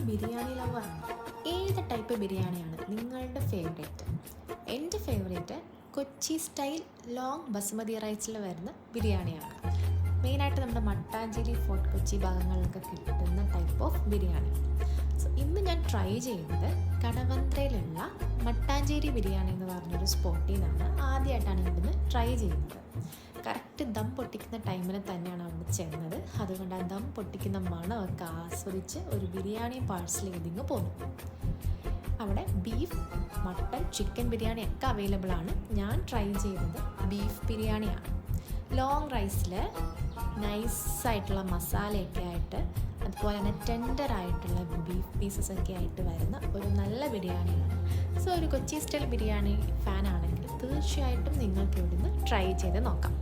ബിരിയാണി ലവറാണ്. ഏത് ടൈപ്പ് ബിരിയാണിയാണ് നിങ്ങളുടെ ഫേവറേറ്റ്? എൻ്റെ favourite Kochi style long basmati റൈസിൽ വരുന്ന ബിരിയാണിയാണ്. മെയിനായിട്ട് നമ്മുടെ മട്ടാഞ്ചേരി ഫോർട്ട് കൊച്ചി ഭാഗങ്ങളിലൊക്കെ കിട്ടുന്ന ടൈപ്പ് ഓഫ് ബിരിയാണി. സോ ഇന്ന് ഞാൻ ട്രൈ ചെയ്യുന്നത് കടവന്ത്രയിലുള്ള മട്ടാഞ്ചേരി ബിരിയാണി എന്ന് പറഞ്ഞൊരു സ്പോട്ടിൽ നിന്നാണ്. ആദ്യമായിട്ടാണ് ഇവിടുന്ന് ട്രൈ ചെയ്യുന്നത്. കറക്റ്റ് ദം പൊട്ടിക്കുന്ന ടൈമിൽ തന്നെയാണ് അവിടെ ചെന്നത്. അതുകൊണ്ട് ആ ദം പൊട്ടിക്കുന്ന മണമൊക്കെ ആസ്വദിച്ച് ഒരു ബിരിയാണി പാഴ്സൽ ചെയ്തിങ്ങ് പോന്നു. അവിടെ ബീഫ്, മട്ടൺ, ചിക്കൻ ബിരിയാണി ഒക്കെ അവൈലബിൾ ആണ്. ഞാൻ ട്രൈ ചെയ്തത് ബീഫ് ബിരിയാണിയാണ്. ലോങ് റൈസിൽ നൈസായിട്ടുള്ള മസാലയൊക്കെ ആയിട്ട്, അതുപോലെ തന്നെ ടെൻഡറായിട്ടുള്ള ബീഫ് പീസസ് ഒക്കെ ആയിട്ട് വരുന്ന ഒരു നല്ല ബിരിയാണിയാണ്. സോ ഒരു കൊച്ചി സ്റ്റൈൽ ബിരിയാണി ഫാൻ ആണെങ്കിൽ തീർച്ചയായിട്ടും നിങ്ങൾക്ക് ഇവിടുന്ന് ട്രൈ ചെയ്ത് നോക്കാം.